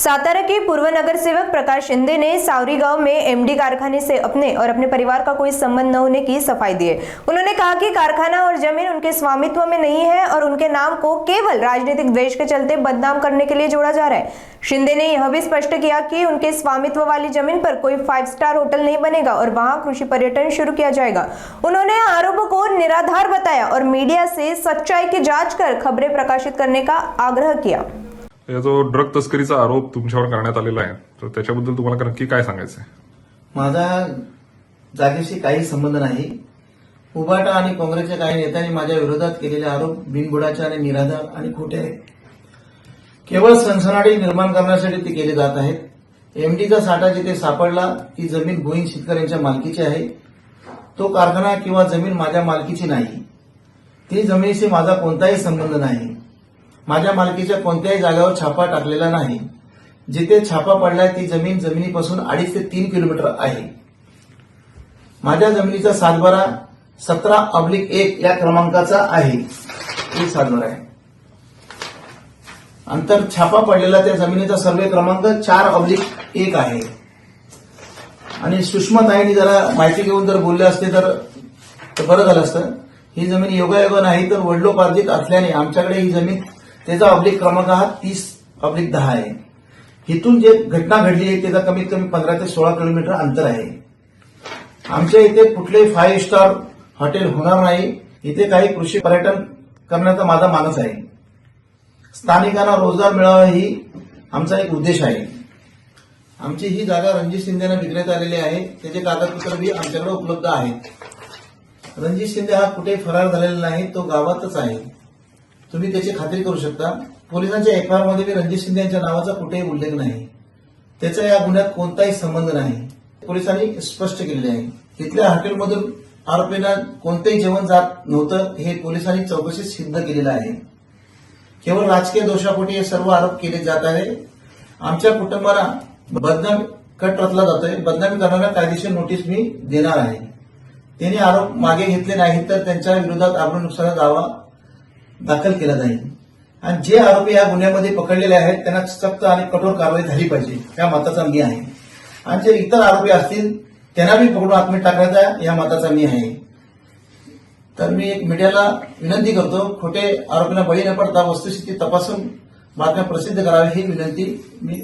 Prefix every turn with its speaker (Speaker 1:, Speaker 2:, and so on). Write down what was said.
Speaker 1: सातारा के पूर्व नगर सेवक प्रकाश शिंदे ने सावरी गांव में एमडी कारखाने से अपने और अपने परिवार का कोई संबंध न होने की सफाई दी है। उन्होंने कहा कि कारखाना और जमीन उनके स्वामित्व में नहीं है और उनके नाम को केवल राजनीतिक द्वेष के चलते बदनाम करने के लिए जोड़ा जा रहा है। शिंदे ने यह भी स्पष्ट किया कि उनके स्वामित्व वाली जमीन पर कोई 5 स्टार होटल नहीं बनेगा और वहां कृषि पर्यटन शुरू किया जाएगा। उन्होंने आरोपों को निराधार बताया और मीडिया से सच्चाई की जांच कर खबरें प्रकाशित करने का आग्रह किया।
Speaker 2: या जो ड्रग तस्करीचा आरोप तुमच्यावर करण्यात आलेला आहे तर त्याच्याबद्दल तुम्हाला नक्की काय सांगायचं आहे?
Speaker 3: माझा जागेशी काही संबंध नाही। उबाटा आणि काँग्रेसच्या काही नेत्यांनी माझ्या विरोधात केलेले आरोप बिनबुडाचे आणि निराधार आणि खोटे आहेत। केवळ सनसनाटी निर्माण करण्यासाठी ते केले जात आहेत। एमडीचा साठा जिथे सापडला ती जमीन भोईन शेतकऱ्यांच्या मालकीची आहे। तो कारखाना किंवा जमीन माझ्या मालकीची नाही। ती जमिनीशी माझा कोणताही संबंध नाही। माझ्या मालकीच्या कोणत्याही जागेवर छापा टाकलेला नाही। जिथे छापा पडलाय ती जमीन जमिनीपासून 2.5 ते 3 किलोमीटर आहे। माझ्या जमिनीचा सातबारा 17/1 या क्रमांकाचा आहे। ही सातबारा आहे। अंतर छापा पडलेला त्या जमिनीचा सर्वे क्रमांक 4/1 आहे। आणि सुषमाताईंनी जरा माहिती घेऊन जर बोलले असते तर बरं झालं असतं। ही जमीन योगायोग नाही तर वडिलोपार्जित असल्याने आमच्याकडे ही जमीन त्याचा अब्लिक क्रमांक हा 30/10 आहे। इथून जे घटना घडली आहे त्याचा कमीत कमी 15 ते 16 किलोमीटर अंतर आहे। आमच्या इथे कुठलेही 5 स्टार हॉटेल होणार नाही। इथे काही कृषी पर्यटन करण्याचा माझा मानस आहे। स्थानिकांना रोजगार मिळावा ही आमचा एक उद्देश आहे। आमची ही जागा रणजित शिंदेना विक्रेता आलेली आहे। त्याचे कागदपत्र बी आमच्याकडे उपलब्ध आहेत। रणजित शिंदे हा कुठे फरार झालेला नाही, तो गावातच आहे। तुम्ही त्याची खात्री करू शकता। पोलिसांच्या एफआयआर मध्ये रणजित शिंदे यांच्या नावाचा कुठेही उल्लेख नाही। त्याचा या गुन्ह्यात कोणताही संबंध नाही। पोलिसांनी स्पष्ट केलेले आहे। तिथल्या हॉटेलमधून आरोपींना कोणतेही जेवण जात नव्हतं हे पोलिसांनी चौकशीत सिद्ध केलेलं आहे। केवळ राजकीय दोषापोटी हे सर्व आरोप केले जात आहे। आमच्या कुटुंबाला बदनाम कट रचला जातोय। बदनामी करणाऱ्या कायदेशीर नोटीस मी देणार आहे। त्यांनी आरोप मागे घेतले नाहीत तर त्यांच्या विरोधात आबरू नुकसानाचा दावा दाखल केला जाईल आणि जे आरोपी या गुन्ह्यामध्ये पकडलेले आहेत त्यांना सक्त आणि कठोर कारवाई झाली पाहिजे या मताचा मी आहे। आणि जे इतर आरोपी असतील त्यांना मी पकडून आत्मीय टाकण्याचा या मताचा मी आहे। तर मी एक मीडियाला विनंती करतो, खोटे आरोपींना बळी न पडता वस्तुस्थिती तपासून बातम्या प्रसिद्ध करावी ही विनंती मी